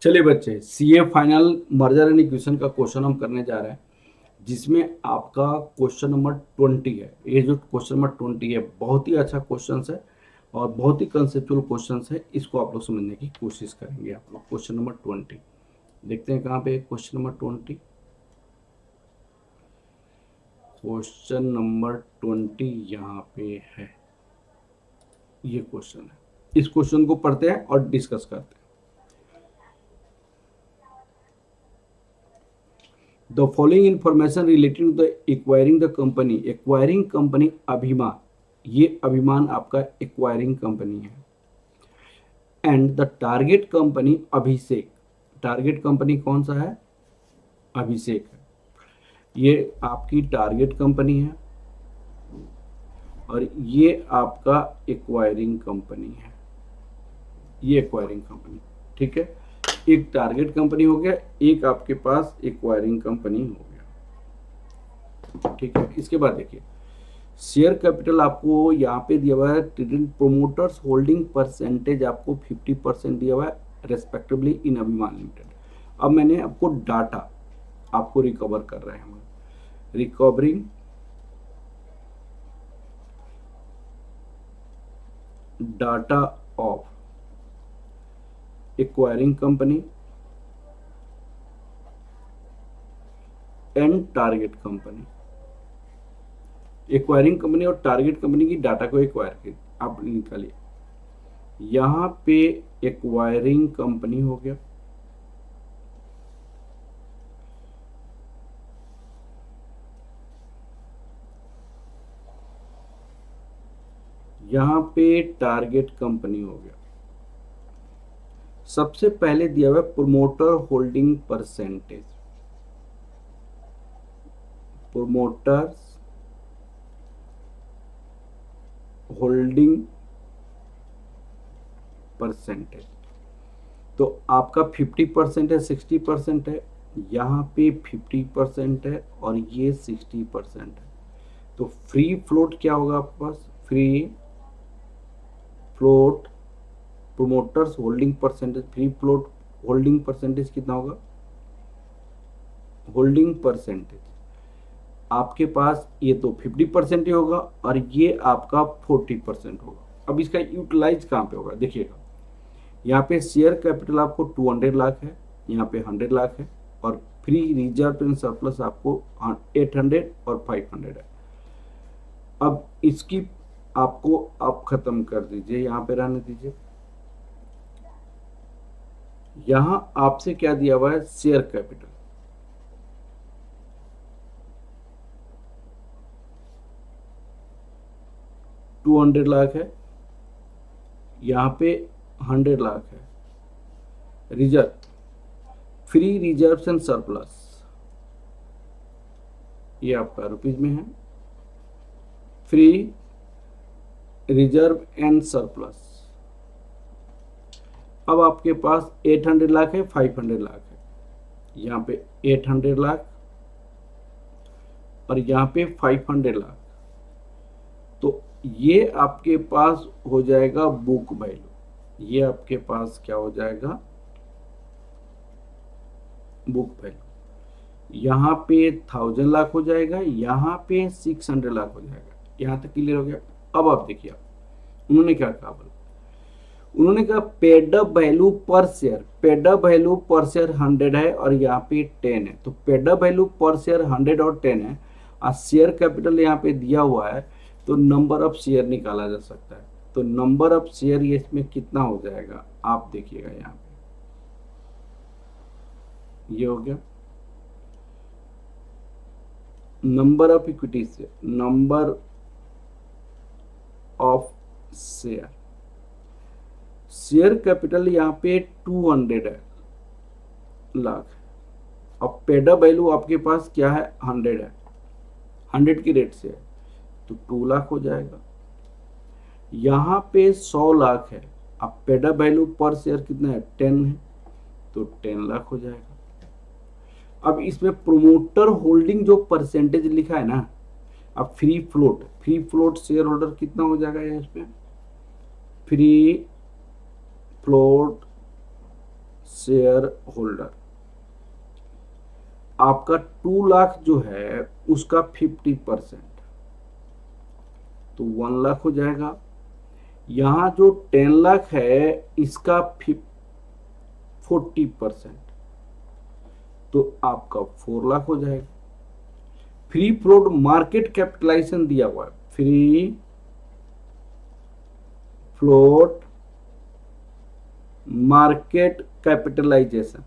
चलिए बच्चे, CA final merger and equation का क्वेश्चन हम करने जा रहे हैं, जिसमें आपका क्वेश्चन नंबर 20 है। ये जो क्वेश्चन नंबर 20 है बहुत ही अच्छा क्वेश्चन है और बहुत ही कंसेप्चुअल क्वेश्चन है। इसको आप लोग समझने की कोशिश करेंगे। आप लोग क्वेश्चन नंबर 20 देखते हैं कहाँ पे। क्वेश्चन नंबर 20, क्वेश्चन नंबर 20 यहाँ पे है। ये क्वेश्चन है, इस क्वेश्चन को पढ़ते हैं और डिस्कस करते हैं। The following information relating to the acquiring the company, acquiring company अभिमान, ये अभिमान आपका एक्वायरिंग कंपनी है। And the target company Abhishek, target company कौन सा है? अभिषेक है। ये आपकी टारगेट कंपनी है और ये आपका एक्वायरिंग कंपनी है। ये एक्वायरिंग कंपनी, ठीक है। एक टारगेट कंपनी हो गया, एक आपके पास एक्वायरिंग कंपनी हो गया, ठीक है। इसके बाद देखिए, शेयर कैपिटल आपको यहाँ पे दिया हुआ है। प्रोमोटर्स होल्डिंग परसेंटेज आपको 50% दिया हुआ है रेस्पेक्टिवली इन अभिमान लिमिटेड। अब मैंने आपको डाटा आपको रिकवर कर रहे हैं, recovering data of acquiring company and target company. Acquiring company और टारगेट कंपनी की डाटा को एक्वायर कर आप निकालिए। यहां पे एक्वायरिंग कंपनी हो गया, यहां पे टारगेट कंपनी हो गया। सबसे पहले दिया हुआ promoter holding percentage, promoters holding percentage. तो आपका 50% है, 60% है। यहाँ पे 50% है और ये 60% है। तो फ्री फ्लोट क्या होगा आपके पास? Free float promoters holding percentage, free float holding percentage कितना होगा? होल्डिंग परसेंटेज आपके पास ये तो 50% ही होगा और ये आपका 40% होगा। अब इसका यूटिलाइज कहाँ पे होगा? देखिएगा, यहाँ पे शेयर कैपिटल आपको 200 लाख है, यहाँ पे 100 लाख है और फ्री रिजर्व एंड सरप्लस आपको 800 और 500 है। अब इसकी आपको आप खत्म कर दीजिए, यहाँ पे रहने दीजिए। यहाँ आपसे क्या दिया हुआ है? शेयर कैपिटल 200 लाख है, यहाँ पे 100 लाख है। Reserve, free reserve and surplus ये आपका रुपीज में है। फ्री रिजर्व एंड सरप्लस अब आपके पास 800 लाख है, 500 लाख है। यहाँ पे 800 लाख और यहाँ पे 500 लाख। तो ये आपके पास हो जाएगा बुक वैल्यू। ये आपके पास क्या हो जाएगा? Book value. यहाँ पे 1000 लाख हो जाएगा, यहाँ पे 600 लाख हो जाएगा। यहाँ तक क्लियर हो गया? अब आप देखिए, उन्होंने क्या कहा? बोला, उन्होंने कहा पेड अप वैल्यू पर शेयर, पेड अप वैल्यू पर शेयर 100 है और यहाँ पे 10 है। तो पेड अप वैल्यू पर शेयर 100 और 10 है और शेयर कैपिटल यहाँ पे दिया हुआ है, तो नंबर ऑफ शेयर निकाला जा सकता है। तो नंबर ऑफ शेयर ये इसमें कितना हो जाएगा आप देखिएगा। यहाँ पे ये हो गया number of equity share, number of share. Share capital यहाँ पे 200 है लाख। अब पेड अप वैल्यू आपके पास क्या है? 100 है, 100 की रेट से है तो 2 लाख हो जाएगा। यहाँ पे 100 लाख है, अब पेड अप वैल्यू पर शेयर कितना है? 10 है, तो 10 लाख हो जाएगा। अब इसमें प्रोमोटर होल्डिंग जो परसेंटेज लिखा है ना, अब फ्री फ्लोट शेयर होल्डर कितना हो जाएगा? इसमें फ्री फ्लोट शेयर होल्डर, आपका 2 लाख जो है उसका 50%, तो 1 लाख हो जाएगा। यहां जो 10 लाख है इसका 40%, तो आपका 4 लाख हो जाएगा। फ्री फ्लोट मार्केट कैपिटलाइजेशन दिया हुआ है, free float market capitalisation,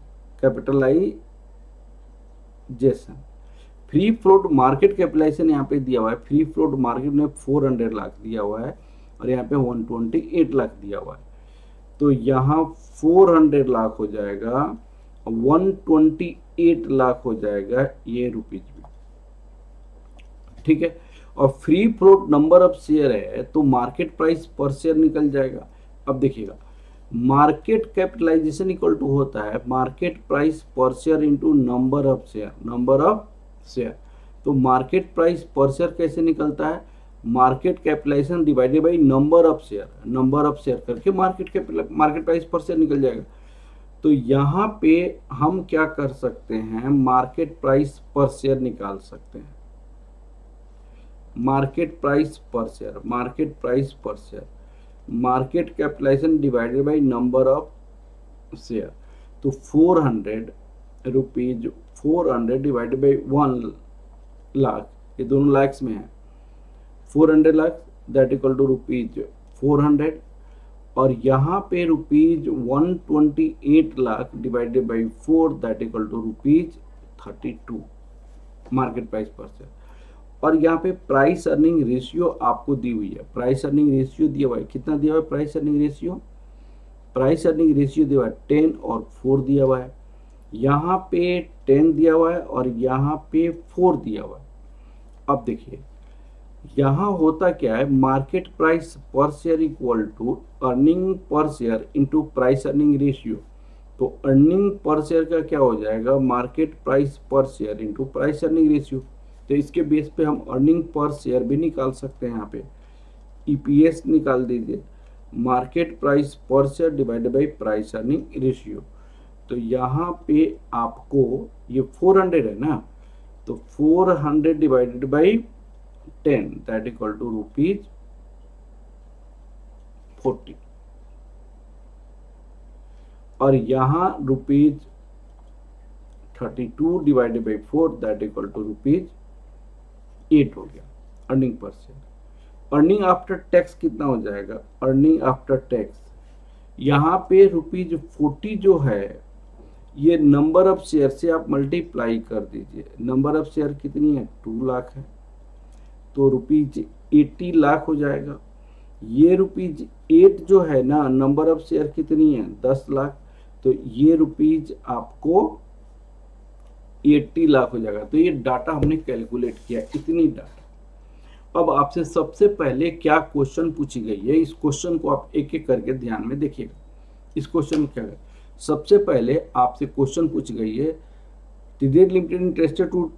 free float market capitalisation यहाँ पे दिया हुआ है। फ्री फ्लोट मार्केट में 400 लाख दिया हुआ है और यहाँ पे 128 लाख दिया हुआ है, तो यहाँ 400 लाख हो जाएगा, 128 लाख हो जाएगा ये रुपीज में, ठीक है। और free float number of share है तो मार्केट प्राइस पर शेयर निकल जाएगा। अब देखिएगा, मार्केट कैपिटलाइजेशन इक्वल टू होता है market price per share into number of share, तो मार्केट प्राइस पर शेयर कैसे निकलता है, market capitalisation divided by number of share करके मार्केट प्राइस पर शेयर निकल जाएगा। तो यहाँ पे हम क्या कर सकते हैं, मार्केट प्राइस पर शेयर निकाल सकते हैं, market price per share, market capitalisation divided by number of share, तो 400 रुपीज, 400 डिवाइडेड बाई 1 लाख, ये दोनों लाख्स में है, 400 lakh that equal to rupees 400, और यहाँ पे rupees 128 lakh divided by 4 that equal to rupees 32 market price per share. और यहाँ पे प्राइस अर्निंग रेशियो आपको दी हुई है, प्राइस अर्निंग रेशियो दिया हुआ है, कितना दिया हुआ है प्राइस अर्निंग रेशियो, दिया हुआ है 10 और 4 दिया हुआ है, यहाँ पे 10 दिया हुआ है और यहाँ पे 4 दिया हुआ है। अब देखिए यहाँ होता क्या है, market price per share equal to earning per share into price earning ratio, तो अर्निंग पर शेयर का क्या हो जाएगा, market price per share into price earning ratio, तो इसके बेस पे हम अर्निंग पर शेयर भी निकाल सकते हैं। यहाँ पे ईपीएस निकाल दीजिए, market price per share divided by price earning ratio, तो यहाँ पे आपको ये 400 है ना, तो 400 divided by 10 that equal to rupees 40, और यहाँ rupees 32 divided by 4 that equal to rupees 8 हो गया earning per share. Earning after tax कितना हो जाएगा, अर्निंग आफ्टर टैक्स यहाँ पे रुपीज 40 जो है ये नंबर ऑफ शेयर से आप मल्टीप्लाई कर दीजिए, नंबर ऑफ शेयर कितनी है 2 लाख है, तो रुपीज 80 लाख हो जाएगा। ये रुपीज 8 जो है ना, नंबर ऑफ शेयर कितनी है 10 लाख, तो ये रुपीज आपको 80 लाख हो जाएगा। तो ये डाटा हमने कैलकुलेट किया, इतनी डाटा। अब आपसे सबसे पहले क्या क्वेश्चन पूछी गई है, इस क्वेश्चन को आप एक एक करके ध्यान में देखिएगा। इस क्वेश्चन में क्या है, सबसे पहले आपसे क्वेश्चन पूछी गई है, TDS limited interested to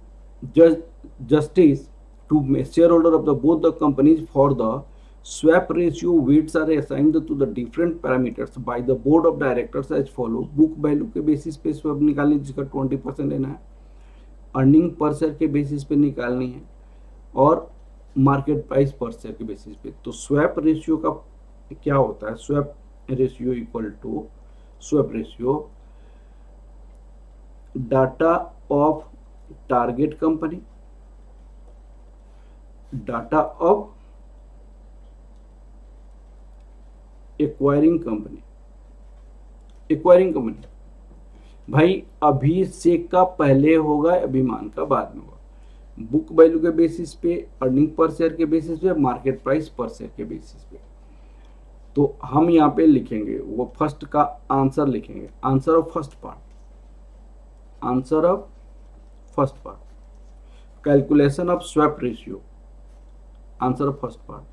justice to shareholder of the both the companies for the swap ratio weights are assigned to the different parameters by the board of directors as follow। Book value के basis पे swap निकालनी जिसका 20% लेना है, earning per share के basis पे निकालनी है, और मार्केट प्राइस पर शेयर के बेसिस पे। तो स्वैप रेशियो का क्या होता है, swap ratio equal to swap ratio data of target company, data of acquiring company, भाई अभिषेक का पहले होगा, अभिमान का बाद में होगा। बुक वैल्यू के बेसिस पे, अर्निंग पर शेयर के बेसिस पे, मार्केट प्राइस पर शेयर के बेसिस पे। तो हम यहाँ पे लिखेंगे वो फर्स्ट का आंसर लिखेंगे, answer of first part, calculation of swap ratio, answer of first part,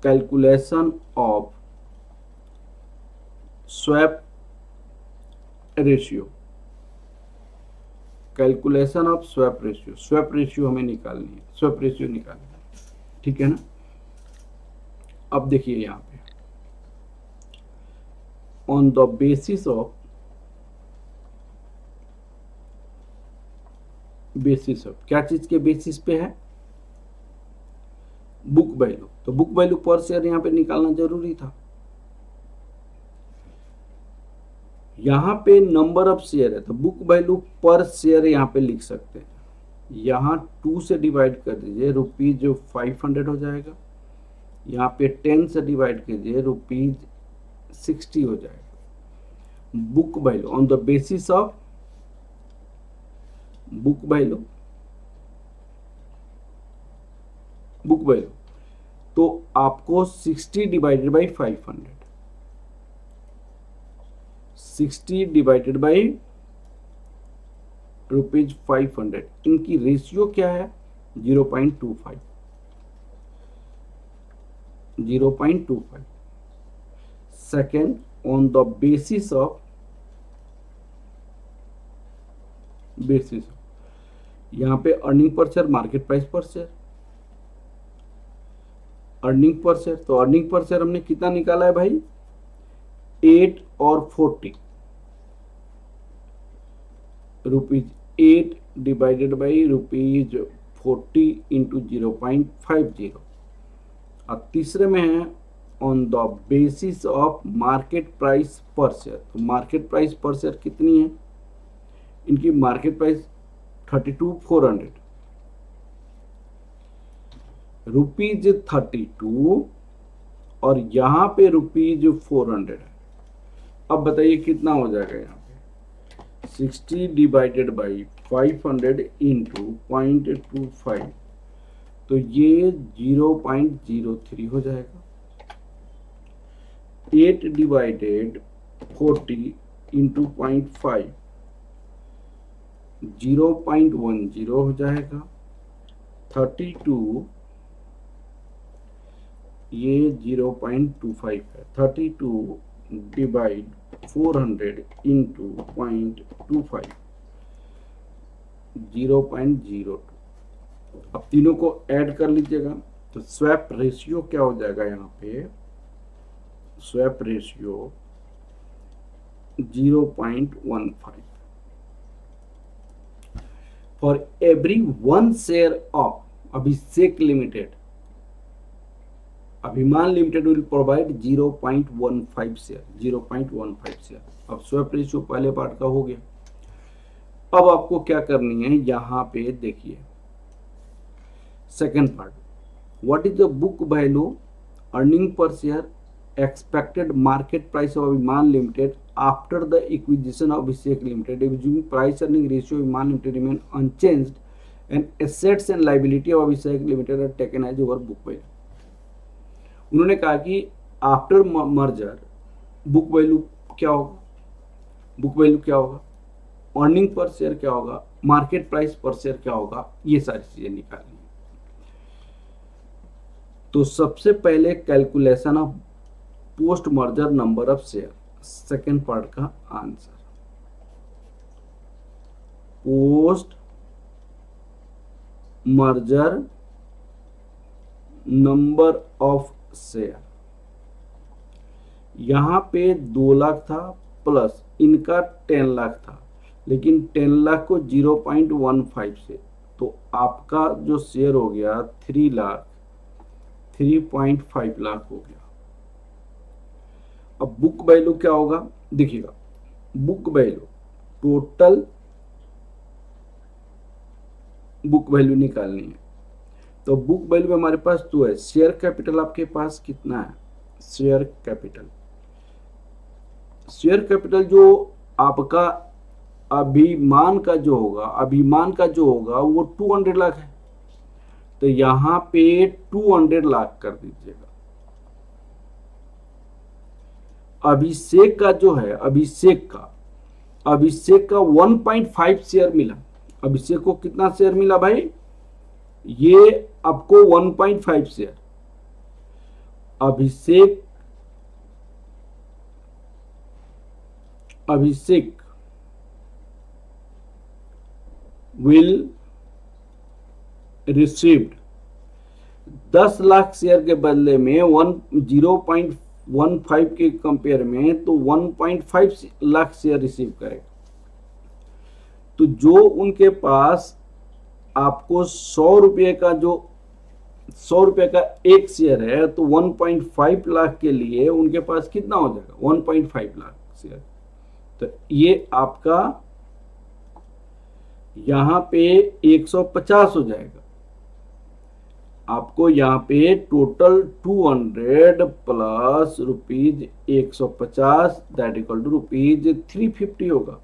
calculation of swap ratio, calculation of swap ratio हमें निकालनी है, स्वैप रेशियो निकालनी है, ठीक है ना। अब देखिए यहाँ पे ऑन द बेसिस ऑफ क्या चीज के बेसिस पे है, बुक वैल्यू। तो बुक वैल्यू पर शेयर यहां पे निकालना जरूरी था। यहां पे नंबर ऑफ शेयर है तो बुक वैल्यू पर शेयर यहां पे लिख सकते हैं। यहां 2 से डिवाइड कर दीजिए, रुपीज जो 500 हो जाएगा। यहाँ पे 10 से डिवाइड कीजिए, रुपीज 60 हो जाएगा। Book value on the basis of book value तो आपको 60 divided by 500, 60 divided by rupees 500, इनकी रेशियो क्या है 0.25, 0.25। Second, on the basis of यहां पे earning per share, market price per share, earning per share. तो अर्निंग पर शेयर हमने कितना निकाला है भाई 8 और 40, rupees 8 divided by rupees 40 into 0.50। और तीसरे में है on the basis of market price per share. तो मार्केट प्राइस पर शेयर कितनी है, इनकी मार्केट प्राइस 32,400, रुपीज 32 और यहां पे रुपीज 400 है। अब बताइए कितना हो जाएगा यहाँ पे 60 डिवाइडेड बाई 500 इंटू 0.25, तो ये 0.03 हो जाएगा। 8 डिवाइडेड 40 इंटू 0.5, 0.10 हो जाएगा। 32 ये 0.25 है। 32 डिवाइड 400 इंटू 0.25, 0.02। अब तीनों को ऐड कर लीजिएगा तो स्वैप रेशियो क्या हो जाएगा, यहाँ पे swap ratio 0.15 for every 1 share of Abhishek limited. Abhiman limited will provide 0.15 share, 0.15 share. अब स्वैप रेशियो पहले पार्ट का हो गया। अब आपको क्या करनी है, यहां पे देखिए second part, what is the book value earning per share expected market price of Abhiman limited after the acquisition of Abhishek limited, assuming price earning ratio of Aviman Limited remain unchanged and assets and liability of Abhishek Limited are taken as over book value। उन्होंने कहा कि after merger book value क्या होगा, book value क्या होगा, earning per share क्या होगा, market price per share क्या होगा, ये सारी चीजें निकालनी है। तो सबसे पहले calculation of post merger number of share, second part का answer, post merger number of share. यहां पे 2 लाख था प्लस इनका 10 लाख था, लेकिन 10 लाख को 0.15 से, तो आपका जो शेयर हो गया 3 लाख, 3.5 लाख हो गया। अब बुक वैल्यू क्या होगा देखिएगा, book value total book value निकालनी है। तो बुक वैल्यू में हमारे पास 2 है। शेयर कैपिटल आपके पास कितना है, शेयर कैपिटल, शेयर कैपिटल जो आपका अभिमान का जो होगा, अभिमान का जो होगा वो 200 लाख है, तो यहां पे 200 लाख कर दीजिएगा। अभिषेक का जो है, अभिषेक का 1.5 शेयर मिला। अभिषेक को कितना शेयर मिला भाई, ये आपको 1.5 share. Abhishek will received 10 lakh share के बदले में 0.5 15 के कंपेयर में तो 1.5 लाख शेयर रिसीव करेगा। तो जो उनके पास आपको 100 रुपये का जो 100 रुपये का एक शेयर है, तो 1.5 लाख के लिए उनके पास कितना हो जाएगा? 1.5 लाख शेयर। तो ये आपका यहां पे 150 हो जाएगा। आपको यहाँ पे total 200 plus rupees 150 that equal to rupees 350 होगा।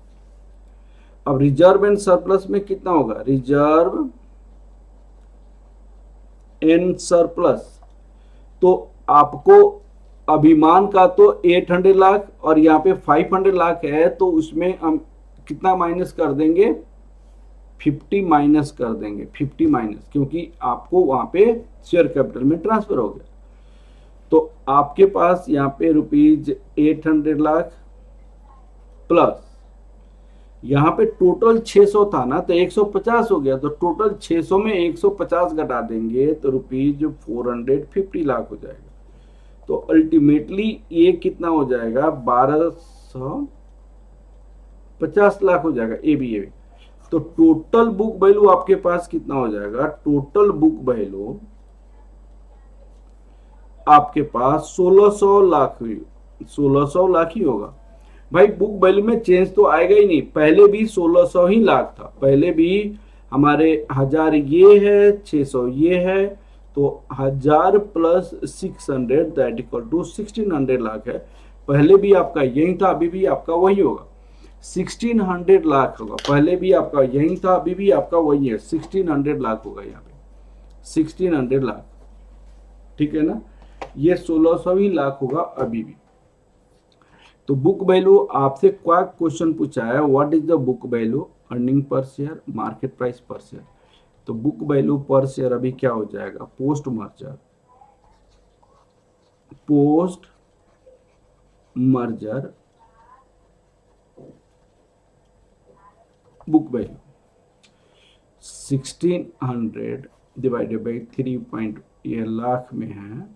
अब रिजर्व एंड सरप्लस में कितना होगा? रिजर्व एंड सरप्लस, तो आपको अभिमान का तो 800 लाख और यहाँ पे 500 लाख है, तो उसमें हम कितना माइनस कर देंगे? 50 माइनस कर देंगे, 50 माइनस, क्योंकि आपको वहां पे शेयर कैपिटल में ट्रांसफर हो गया। तो आपके पास यहाँ पे रुपीज 800 लाख प्लस यहाँ पे टोटल 600 था ना, तो 150 हो गया। तो टोटल 600 में 150 घटा देंगे तो रुपीज 450 लाख हो जाएगा। तो अल्टीमेटली ये कितना हो जाएगा? 1250 लाख हो जाएगा। ये भी तो टोटल बुक वैल्यू आपके पास कितना हो जाएगा? टोटल बुक वैल्यू आपके पास 1600 लाख हुई, 1600 लाख ही होगा भाई। बुक वैल्यू में चेंज तो आएगा ही नहीं। पहले भी 1600 ही लाख था, पहले भी हमारे 1000 ये है, 600 ये है, तो 1000 plus 600 that equal to 1600 lakh है। पहले भी आपका यही था, अभी भी आपका वही होगा, 1600 लाख होगा। पहले भी आपका यही था, अभी भी आपका वही है, 1600 लाख होगा यहाँ पे, 1600 लाख। ठीक है ना? ये 1600 ही लाख होगा अभी भी। तो बुक वैल्यू आपसे क्या क्वेश्चन पूछा है? What is the book value? Earning per share, market price per share. तो बुक वैल्यू पर शेयर अभी क्या हो जाएगा? Post merger, post merger book value 1600 divided by 3 ये लाख में है,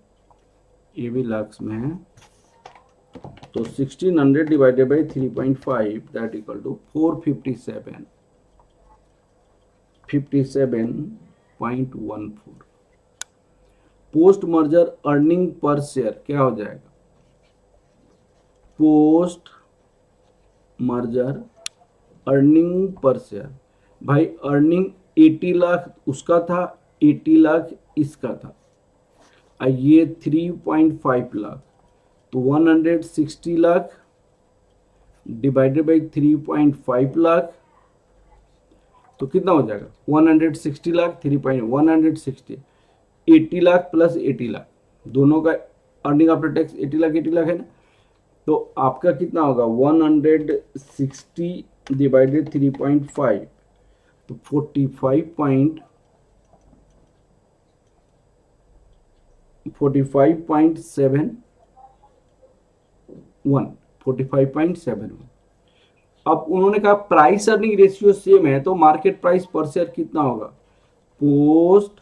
ये भी लाख में है, तो 1600 divided by 3.5 that equal to 57.14। Post merger earning per share क्या हो जाएगा? Post merger earning per share भाई, अर्निंग 80 लाख उसका था, 80 लाख इसका था, ये 3.5 लाख, तो 160 लाख डिवाइडेड बाई 3.5 लाख, तो कितना हो जाएगा? 160 लाख 3.160, 80 लाख प्लस 80 लाख, दोनों का earning after tax 80 lakh 80 lakh है ना। तो आपका कितना होगा? 160 डिवाइडेड 3.5, तो 45.71। अब उन्होंने कहा प्राइस अर्निंग रेशियो सेम है, तो मार्केट प्राइस पर शेयर कितना होगा? Post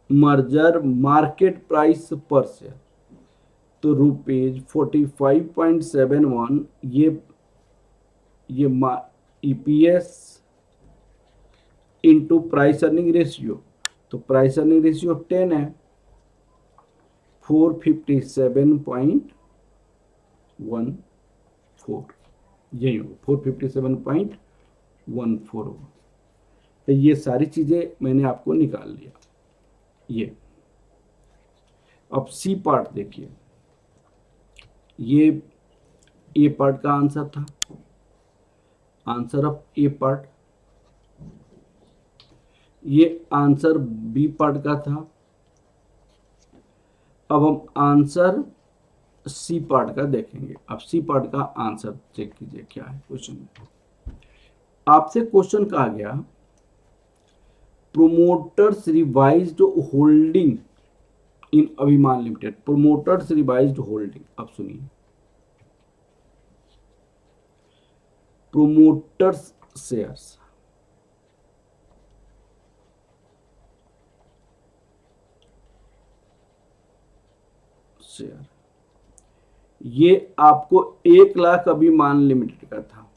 merger market price per share, तो रुपीज 45.71, ये EPS into price earning ratio, तो प्राइस अर्निंग रेशियो 10 है, 457.14, यही होगा 457.14 होगा। तो ये सारी चीजें मैंने आपको निकाल लिया। ये अब सी पार्ट देखिए, ये पार्ट का आंसर था, आंसर ऑफ ए पार्ट, ये आंसर बी पार्ट का था। अब हम आंसर सी पार्ट का देखेंगे। अब सी पार्ट का आंसर चेक कीजिए क्या है क्वेश्चन में। आपसे क्वेश्चन कहा गया प्रोमोटर्स रिवाइज्ड होल्डिंग इन अभिमान लिमिटेड, प्रोमोटर्स रिवाइज्ड होल्डिंग। अब सुनिए, प्रोमोटर्स शेयर्स, शेयर ये आपको 1 लाख अभी मान लिमिटेड का था।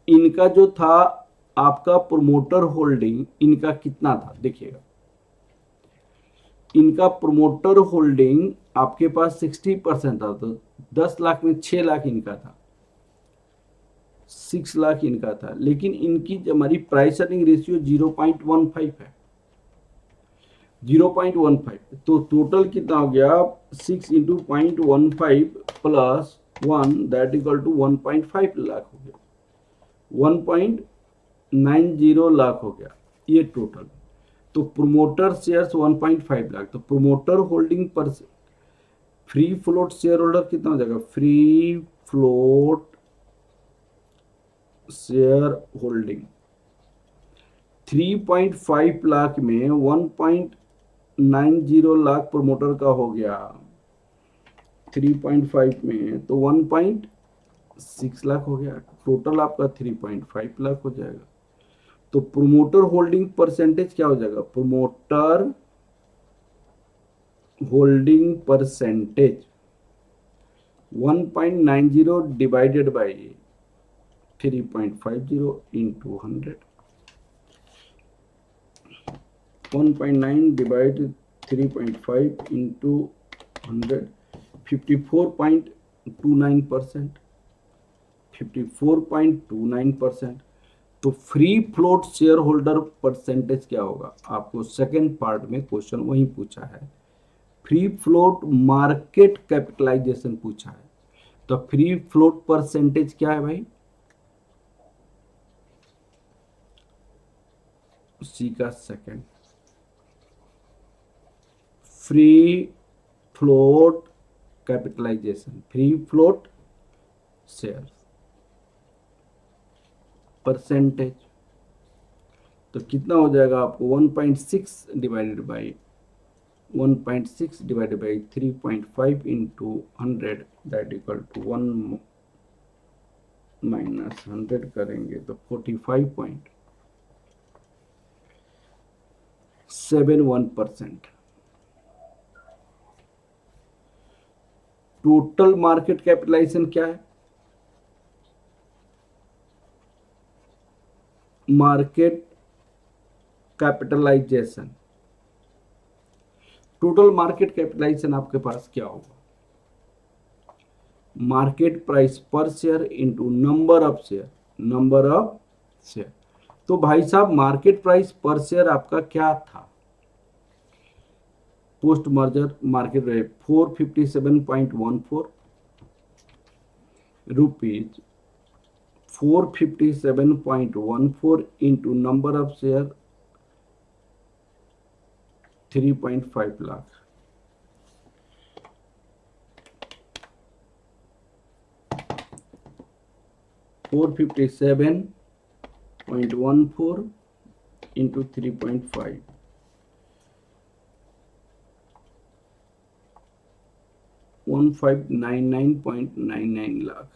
इनका जो था आपका प्रोमोटर होल्डिंग, इनका कितना था देखिएगा, इनका प्रोमोटर होल्डिंग आपके पास 60% था, तो 10 लाख में 6 लाख इनका था, 6 लाख इनका था। लेकिन इनकी हमारी प्राइस अर्निंग रेशियो 0.15 है, 0.15। तो टोटल कितना हो गया, 6 × 0.15 plus 1 that equal to 1.5 lakh हो गया, 1.90 लाख हो गया ये टोटल। तो प्रोमोटर शेयर्स 1.5 लाख, तो प्रोमोटर होल्डिंग पर फ्री फ्लोट शेयर होल्डर कितना हो जाएगा, free float share holding 3.5 lakh में 1.90 लाख प्रोमोटर का हो गया, 3.5 में तो 1.6 लाख हो गया, टोटल आपका 3.5 लाख हो जाएगा। तो प्रोमोटर होल्डिंग परसेंटेज क्या हो जाएगा, promoter holding percentage 1.90 divided by 3.50 into 100, 1.9 divide 3.5 into 100, 54.29%, 54.29%। तो free float share holder percentage क्या होगा, आपको सेकेंड पार्ट में क्वेश्चन वही पूछा है, फ्री फ्लोट मार्केट कैपिटलाइजेशन पूछा है। तो फ्री फ्लोट परसेंटेज क्या है भाई, सी का second, free float capitalisation, free float share percentage. तो कितना हो जाएगा आपको 1.6 divided by 3.5 into 100 that equal to 1 minus 100 करेंगे तो 45.71%। टोटल मार्केट कैपिटलाइजेशन क्या है, market capitalisation, total market capitalisation आपके पास क्या होगा, market price per share into number of share, number of share. तो भाई साहब मार्केट प्राइस पर शेयर आपका क्या था, post merger market rate 457.14 rupees, 457.14 into number of share 3.5 lakh, $457.14 into 3.5, 1599.99 lakh.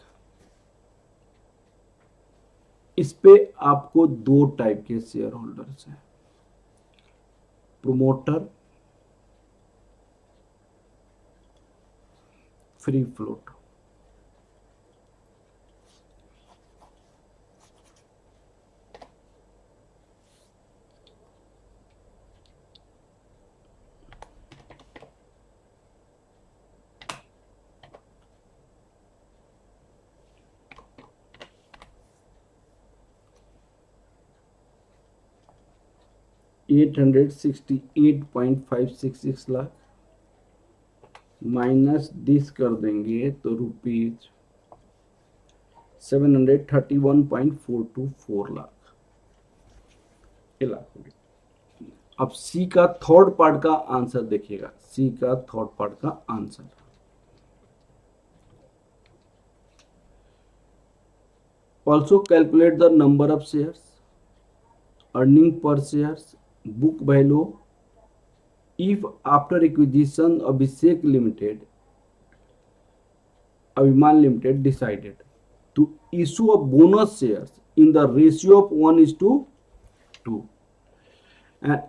इस पे आपको दो टाइप के शेयर होल्डर्स हैं, promoter, free float. $868.566 lakh minus this कर देंगे तो रुपीज 731.424 लाख, ये लाख हो गया। अब सी का थर्ड पार्ट का आंसर देखिएगा, सी का थर्ड पार्ट का answer, also calculate the number of shares, earning per shares, book value if after acquisition Abhishek Limited, Abhiman Limited decided to issue a bonus shares in the ratio of 1:2 and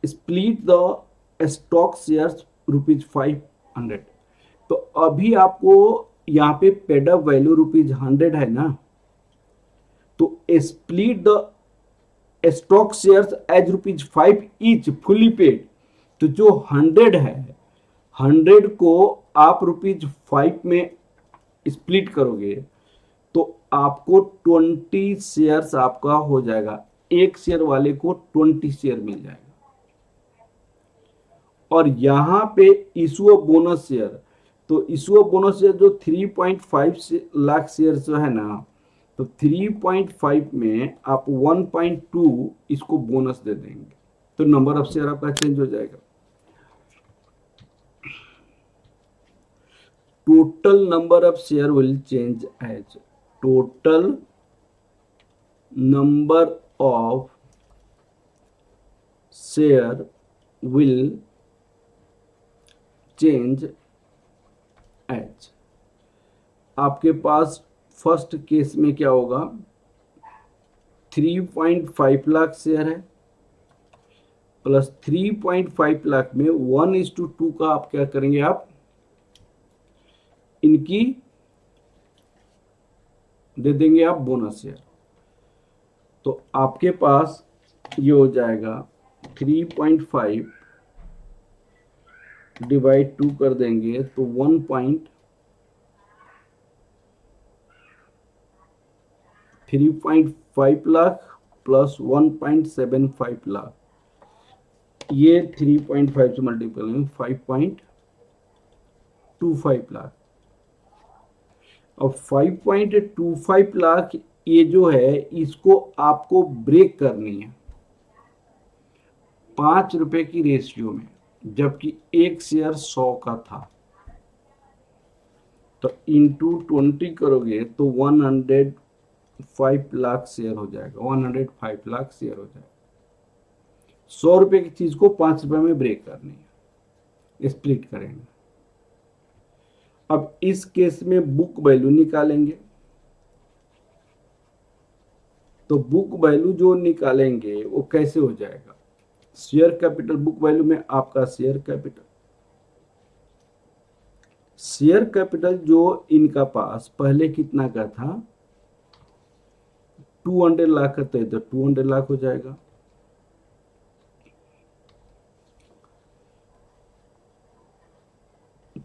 split the stock shares rupees 500, तो अभी आपको यहाँ पे paid up value ₹100 है ना, तो split the stock shares as ₹5 each fully paid. तो जो 100 है, 100 को आप ₹5 में स्प्लिट करोगे तो आपको 20 शेयर्स आपका हो जाएगा, एक शेयर वाले को 20 शेयर मिल जाएगा। और यहां पे इशू ऑफ बोनस शेयर, तो इशू ऑफ बोनस शेयर जो 3.5 लाख शेयर जो है ना, तो 3.5 में आप 1.2 इसको बोनस दे देंगे, तो नंबर ऑफ शेयर आपका चेंज हो जाएगा। Total number of share will change as total number of share will change as. आपके पास फर्स्ट केस में क्या होगा, 3.5 लाख शेयर है प्लस 3.5 लाख में 1:2 का आप क्या करेंगे, आप इनकी दे देंगे आप बोनस शेयर। तो आपके पास ये हो जाएगा 3.5 डिवाइड 2 कर देंगे तो 3.5 लाख प्लस 1.75 लाख, ये 3.5 से मल्टीपल में 5.25 लाख। अब 5.25 लाख ये जो है इसको आपको ब्रेक करनी है 5 रुपए की रेशियो में, जबकि एक शेयर 100 का था। तो इंटू 20 करोगे तो 105 लाख शेयर हो जाएगा, 105 लाख शेयर हो जाएगा। 100 रुपए की चीज को 5 रुपए में ब्रेक करनी है, स्प्लिट करेंगे। अब इस केस में बुक वैल्यू निकालेंगे, तो बुक वैल्यू जो निकालेंगे वो कैसे हो जाएगा, शेयर कैपिटल बुक वैल्यू में आपका शेयर कैपिटल जो इनका पास पहले कितना का था, 200 लाख का, तो 200 लाख हो जाएगा।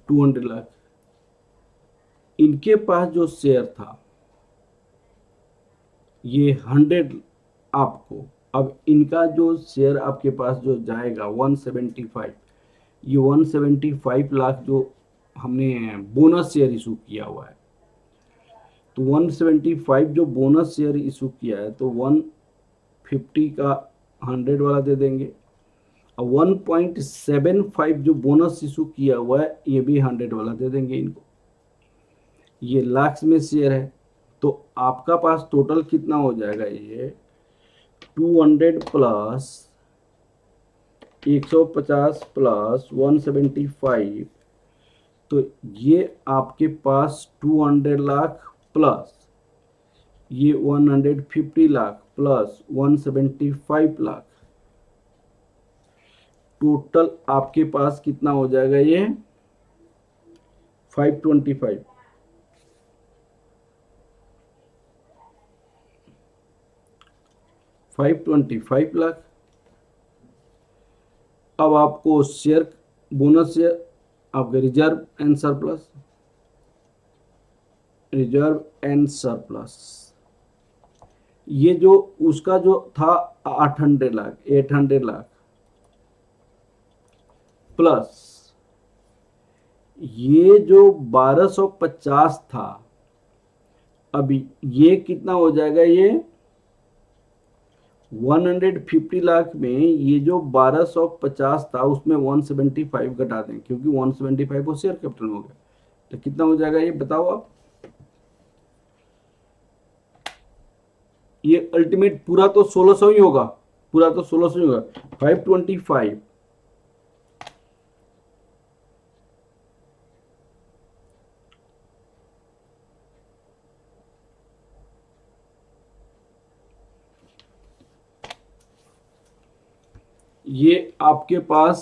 $200 लाख इनके पास जो शेयर था ये 100 आपको, अब इनका जो शेयर आपके पास जो जाएगा 175, ये 175 लाख जो हमने बोनस शेयर इशू किया हुआ है, तो 175 जो बोनस शेयर इशू किया है तो 150 का 100 वाला दे देंगे, और 1.75 जो बोनस इशू किया हुआ है ये भी 100 वाला दे देंगे इनको। ये लाख में शेयर है, तो आपका पास टोटल कितना हो जाएगा, ये 200 प्लस 150 प्लस 175, तो ये आपके पास 200 लाख प्लस ये 150 लाख प्लस 175 लाख, टोटल आपके पास कितना हो जाएगा, ये 525 लाख। अब आपको शेयर बोनस शेयर आपके रिजर्व एंड सरप्लस, ये जो उसका जो था 800 लाख प्लस ये जो 1250 था, अभी ये कितना हो जाएगा, ये 150 लाख में ये जो 1250 था उसमें 175 घटा दें, क्योंकि 175 वो शेयर कैपिटल हो गया, तो कितना हो जाएगा ये बताओ आप। ये अल्टीमेट पूरा तो 1600 ही होगा, 525 ये आपके पास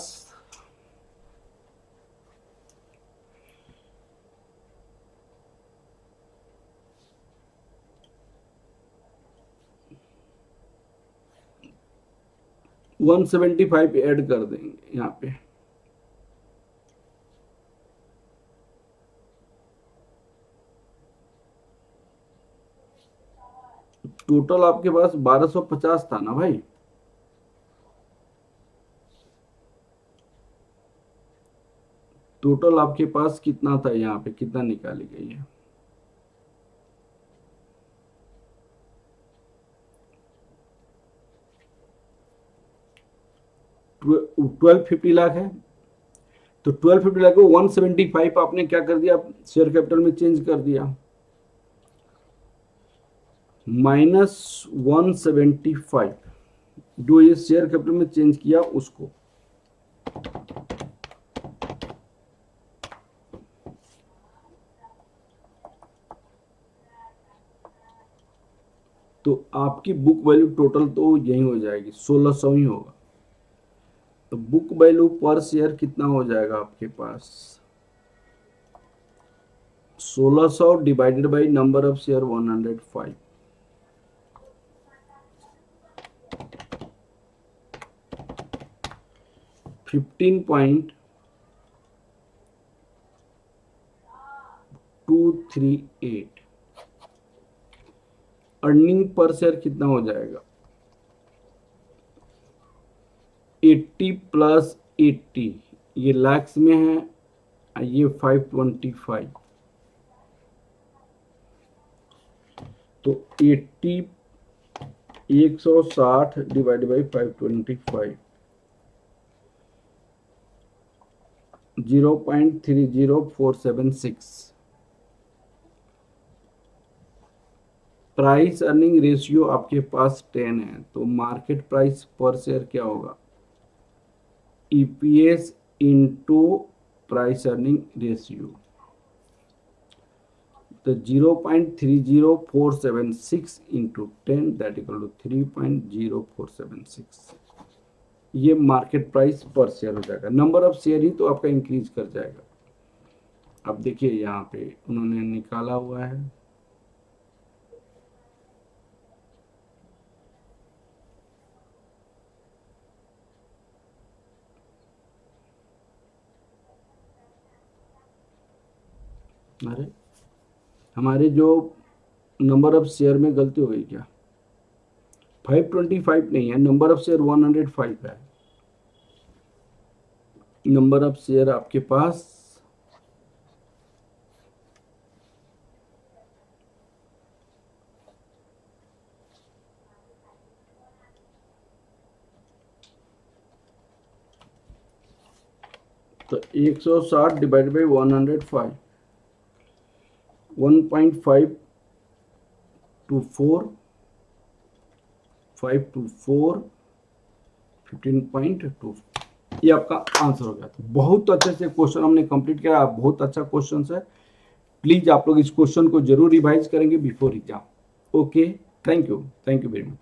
175 ऐड कर देंगे यहाँ पे। टोटल आपके पास 1250 था ना भाई। टोटल आपके पास कितना था, यहाँ पे कितना निकाली गई है? ट्वेल्व 50 लाख है, तो 1250 लाख को 175 आपने क्या कर दिया, शेयर कैपिटल में चेंज कर दिया, -175 जो ये शेयर कैपिटल में चेंज किया उसको। तो आपकी बुक वैल्यू टोटल तो यही हो जाएगी, 1600 ही होगा। तो बुक वैल्यू पर शेयर कितना हो जाएगा आपके पास, 1600 divided by number of share 105। Fifteen point 238 earning per share कितना हो जाएगा, 80 प्लस 80, ये लैक्स में है, ये 525, तो 80 160 divide by 525 0.30476। Price earning ratio आपके पास 10 है, तो मार्केट प्राइस पर शेयर क्या होगा, EPS into price earning ratio, तो 0.30476 इंटू 10 दैट इक्वल टू 3.0476। ये मार्केट प्राइस पर शेयर हो जाएगा। नंबर ऑफ शेयर ही तो आपका इंक्रीज कर जाएगा। अब देखिए यहाँ पे उन्होंने निकाला हुआ है, अरे हमारे जो नंबर ऑफ शेयर में गलती हो गई क्या, 525 नहीं है, नंबर ऑफ शेयर 105 है। नंबर ऑफ शेयर आपके पास तो 160 डिवाइड बाई 105, 1.524 524 15.2, ये आपका आंसर हो गया। तो बहुत अच्छे से क्वेश्चन हमने कंप्लीट किया, बहुत अच्छा क्वेश्चन है। प्लीज आप लोग इस क्वेश्चन को जरूर रिवाइज करेंगे before exam. Okay, thank you very much.